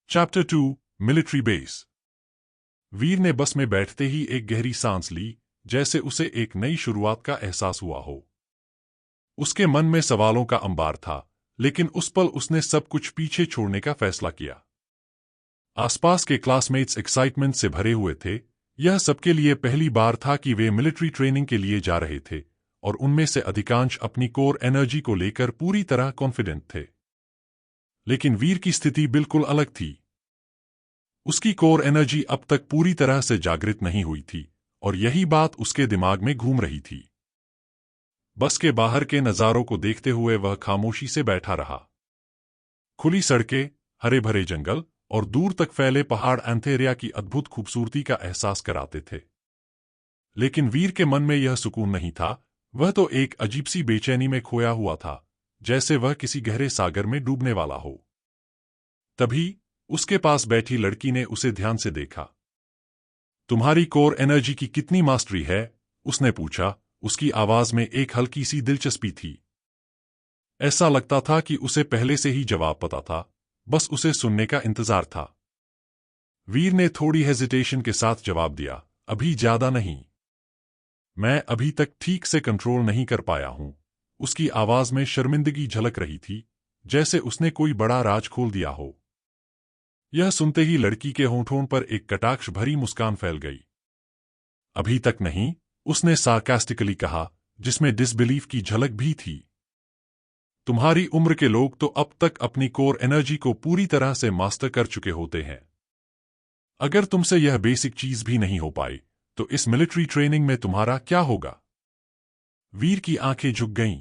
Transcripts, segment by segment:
Chapter 2 military base. वीर ने बस में बैठते ही एक गहरी सांस ली, जैसे उसे एक नई शुरुआत का एहसास हुआ हो। उसके मन में सवालों का अंबार था, लेकिन उस पल उसने सब कुछ पीछे छोड़ने का फैसला किया। आसपास के क्लासमेट्स एक्साइटमेंट से भरे हुए थे। यह सबके लिए पहली बार था कि वे मिलिट्री ट्रेनिंग के लिए जा रहे थे, और उनमें से अधिकांश अपनी कोर एनर्जी को लेकर पूरी तरह कॉन्फिडेंट थे। लेकिन वीर की स्थिति बिल्कुल अलग थी। उसकी कोर एनर्जी अब तक पूरी तरह से जागृत नहीं हुई थी, और यही बात उसके दिमाग में घूम रही थी। बस के बाहर के नज़ारों को देखते हुए वह खामोशी से बैठा रहा। खुली सड़कें, हरे भरे जंगल और दूर तक फैले पहाड़ एंथेरिया की अद्भुत खूबसूरती का एहसास कराते थे। लेकिन वीर के मन में यह सुकून नहीं था। वह तो एक अजीब सी बेचैनी में खोया हुआ था, जैसे वह किसी गहरे सागर में डूबने वाला हो। तभी उसके पास बैठी लड़की ने उसे ध्यान से देखा। तुम्हारी कोर एनर्जी की कितनी मास्टरी है? उसने पूछा। उसकी आवाज में एक हल्की सी दिलचस्पी थी। ऐसा लगता था कि उसे पहले से ही जवाब पता था, बस उसे सुनने का इंतजार था। वीर ने थोड़ी हेजिटेशन के साथ जवाब दिया, अभी ज्यादा नहीं। मैं अभी तक ठीक से कंट्रोल नहीं कर पाया हूं। उसकी आवाज में शर्मिंदगी झलक रही थी, जैसे उसने कोई बड़ा राज खोल दिया हो। यह सुनते ही लड़की के होंठों पर एक कटाक्ष भरी मुस्कान फैल गई। अभी तक नहीं, उसने सार्कास्टिकली कहा, जिसमें डिसबिलीफ की झलक भी थी। तुम्हारी उम्र के लोग तो अब तक अपनी कोर एनर्जी को पूरी तरह से मास्टर कर चुके होते हैं। अगर तुमसे यह बेसिक चीज भी नहीं हो पाई, तो इस मिलिट्री ट्रेनिंग में तुम्हारा क्या होगा? वीर की आंखें झुक गईं।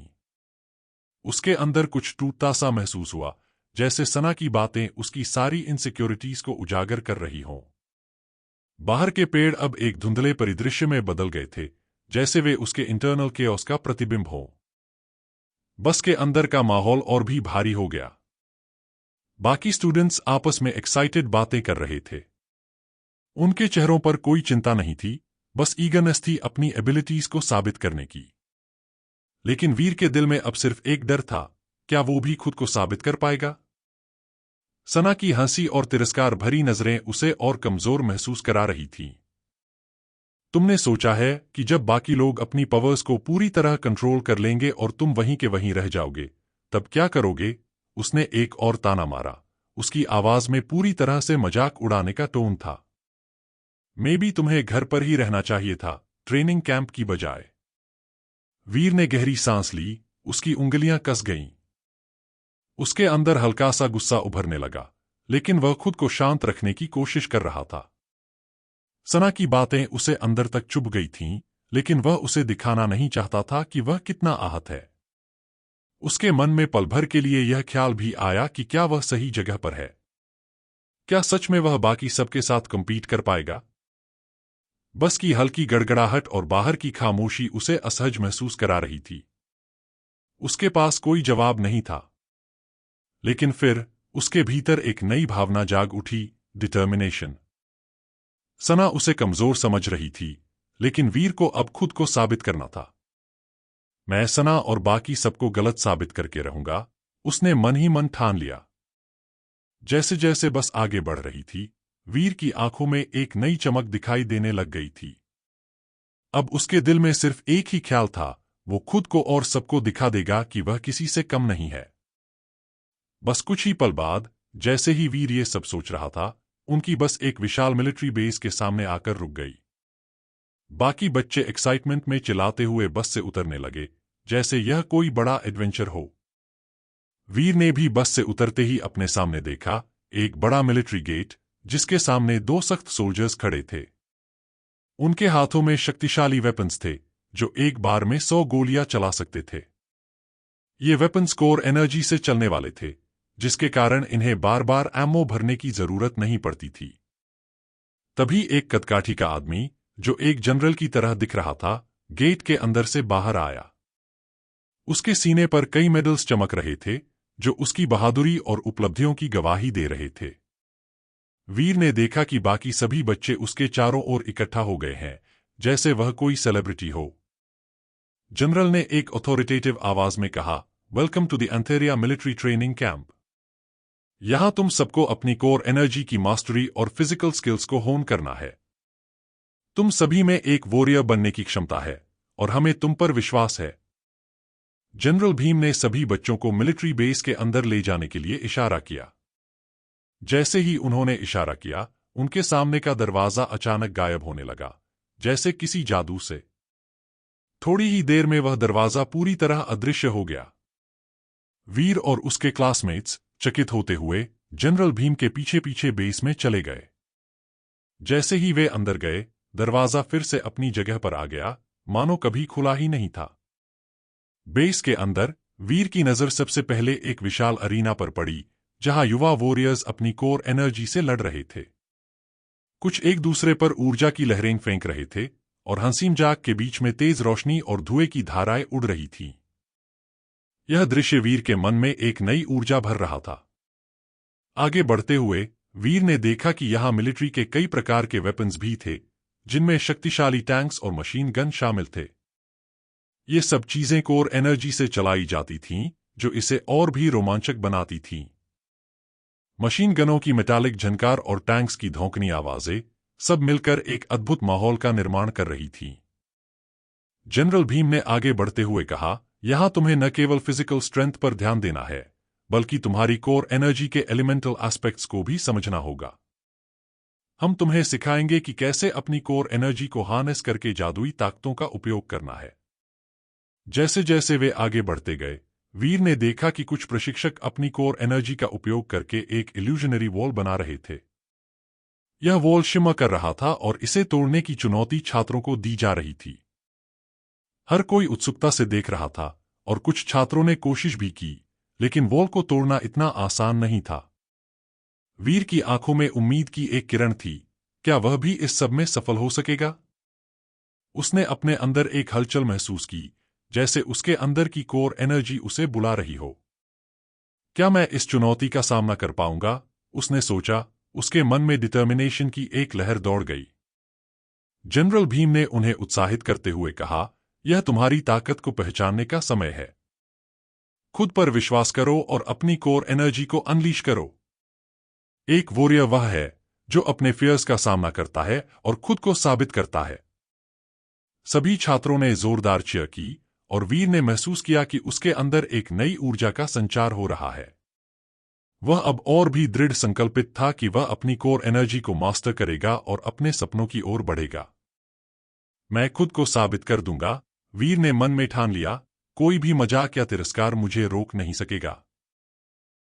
उसके अंदर कुछ टूटता सा महसूस हुआ, जैसे सना की बातें उसकी सारी इनसिक्योरिटीज को उजागर कर रही हों। बाहर के पेड़ अब एक धुंधले परिदृश्य में बदल गए थे, जैसे वे उसके इंटरनल केओस का प्रतिबिंब हो। बस के अंदर का माहौल और भी भारी हो गया। बाकी स्टूडेंट्स आपस में एक्साइटेड बातें कर रहे थे। उनके चेहरों पर कोई चिंता नहीं थी, बस ईगरनेस थी अपनी एबिलिटीज को साबित करने की। लेकिन वीर के दिल में अब सिर्फ एक डर था, क्या वो भी खुद को साबित कर पाएगा? सना की हंसी और तिरस्कार भरी नजरें उसे और कमजोर महसूस करा रही थीं। तुमने सोचा है कि जब बाकी लोग अपनी पावर्स को पूरी तरह कंट्रोल कर लेंगे और तुम वहीं के वहीं रह जाओगे, तब क्या करोगे? उसने एक और ताना मारा। उसकी आवाज में पूरी तरह से मजाक उड़ाने का टोन था। मे बी तुम्हें घर पर ही रहना चाहिए था, ट्रेनिंग कैंप की बजाय। वीर ने गहरी सांस ली, उसकी उंगलियां कस गईं। उसके अंदर हल्का सा गुस्सा उभरने लगा, लेकिन वह खुद को शांत रखने की कोशिश कर रहा था। सना की बातें उसे अंदर तक चुभ गई थीं, लेकिन वह उसे दिखाना नहीं चाहता था कि वह कितना आहत है। उसके मन में पल भर के लिए यह ख्याल भी आया कि क्या वह सही जगह पर है। क्या सच में वह बाकी सबके साथ कम्पीट कर पाएगा? बस की हल्की गड़गड़ाहट और बाहर की खामोशी उसे असहज महसूस करा रही थी। उसके पास कोई जवाब नहीं था। लेकिन फिर उसके भीतर एक नई भावना जाग उठी, डिटर्मिनेशन। सना उसे कमजोर समझ रही थी, लेकिन वीर को अब खुद को साबित करना था। मैं सना और बाकी सबको गलत साबित करके रहूंगा, उसने मन ही मन ठान लिया। जैसे जैसे बस आगे बढ़ रही थी, वीर की आंखों में एक नई चमक दिखाई देने लग गई थी। अब उसके दिल में सिर्फ एक ही ख्याल था, वो खुद को और सबको दिखा देगा कि वह किसी से कम नहीं है। बस कुछ ही पल बाद, जैसे ही वीर ये सब सोच रहा था, उनकी बस एक विशाल मिलिट्री बेस के सामने आकर रुक गई। बाकी बच्चे एक्साइटमेंट में चिल्लाते हुए बस से उतरने लगे, जैसे यह कोई बड़ा एडवेंचर हो। वीर ने भी बस से उतरते ही अपने सामने देखा, एक बड़ा मिलिट्री गेट, जिसके सामने दो सख्त सोल्जर्स खड़े थे। उनके हाथों में शक्तिशाली वेपन्स थे, जो एक बार में 100 गोलियां चला सकते थे। ये वेपन्स कोर एनर्जी से चलने वाले थे, जिसके कारण इन्हें बार बार एमओ भरने की जरूरत नहीं पड़ती थी। तभी एक कदकाठी का आदमी, जो एक जनरल की तरह दिख रहा था, गेट के अंदर से बाहर आया। उसके सीने पर कई मेडल्स चमक रहे थे, जो उसकी बहादुरी और उपलब्धियों की गवाही दे रहे थे। वीर ने देखा कि बाकी सभी बच्चे उसके चारों ओर इकट्ठा हो गए हैं, जैसे वह कोई सेलिब्रिटी हो। जनरल ने एक अथॉरिटेटिव आवाज में कहा, welcome to the Antheria military training camp. यहां तुम सबको अपनी कोर एनर्जी की मास्टरी और फिजिकल स्किल्स को होन करना है। तुम सभी में एक वॉरियर बनने की क्षमता है और हमें तुम पर विश्वास है। जनरल भीम ने सभी बच्चों को मिलिट्री बेस के अंदर ले जाने के लिए इशारा किया। जैसे ही उन्होंने इशारा किया, उनके सामने का दरवाजा अचानक गायब होने लगा, जैसे किसी जादू से। थोड़ी ही देर में वह दरवाजा पूरी तरह अदृश्य हो गया। वीर और उसके क्लासमेट्स चकित होते हुए जनरल भीम के पीछे पीछे बेस में चले गए। जैसे ही वे अंदर गए, दरवाजा फिर से अपनी जगह पर आ गया, मानो कभी खुला ही नहीं था। बेस के अंदर वीर की नजर सबसे पहले एक विशाल अरीना पर पड़ी, जहां युवा वॉरियर्स अपनी कोर एनर्जी से लड़ रहे थे। कुछ एक दूसरे पर ऊर्जा की लहरें फेंक रहे थे और हंसी मजाक के बीच में तेज रोशनी और धुएं की धाराएं उड़ रही थीं। यह दृश्य वीर के मन में एक नई ऊर्जा भर रहा था। आगे बढ़ते हुए वीर ने देखा कि यहां मिलिट्री के कई प्रकार के वेपन्स भी थे, जिनमें शक्तिशाली टैंक्स और मशीन गन शामिल थे। ये सब चीजें कोर एनर्जी से चलाई जाती थीं, जो इसे और भी रोमांचक बनाती थीं। मशीन गनों की मेटालिक झनकार और टैंक्स की धौंकनी आवाजें सब मिलकर एक अद्भुत माहौल का निर्माण कर रही थीं। जनरल भीम ने आगे बढ़ते हुए कहा, यहां तुम्हें न केवल फिजिकल स्ट्रेंथ पर ध्यान देना है, बल्कि तुम्हारी कोर एनर्जी के एलिमेंटल एस्पेक्ट्स को भी समझना होगा। हम तुम्हें सिखाएंगे कि कैसे अपनी कोर एनर्जी को हार्नेस करके जादुई ताकतों का उपयोग करना है। जैसे जैसे वे आगे बढ़ते गए, वीर ने देखा कि कुछ प्रशिक्षक अपनी कोर एनर्जी का उपयोग करके एक इल्यूजनरी वॉल बना रहे थे। यह वॉल शिमर कर रहा था और इसे तोड़ने की चुनौती छात्रों को दी जा रही थी। हर कोई उत्सुकता से देख रहा था और कुछ छात्रों ने कोशिश भी की, लेकिन वॉल को तोड़ना इतना आसान नहीं था। वीर की आंखों में उम्मीद की एक किरण थी। क्या वह भी इस सब में सफल हो सकेगा? उसने अपने अंदर एक हलचल महसूस की, जैसे उसके अंदर की कोर एनर्जी उसे बुला रही हो। क्या मैं इस चुनौती का सामना कर पाऊंगा? उसने सोचा। उसके मन में डिटर्मिनेशन की एक लहर दौड़ गई। जनरल भीम ने उन्हें उत्साहित करते हुए कहा, यह तुम्हारी ताकत को पहचानने का समय है। खुद पर विश्वास करो और अपनी कोर एनर्जी को अनलीश करो। एक वॉरियर वह है जो अपने फियर्स का सामना करता है और खुद को साबित करता है। सभी छात्रों ने जोरदार चीयर की और वीर ने महसूस किया कि उसके अंदर एक नई ऊर्जा का संचार हो रहा है। वह अब और भी दृढ़ संकल्पित था कि वह अपनी कोर एनर्जी को मास्टर करेगा और अपने सपनों की ओर बढ़ेगा। मैं खुद को साबित कर दूंगा, वीर ने मन में ठान लिया। कोई भी मजाक या तिरस्कार मुझे रोक नहीं सकेगा।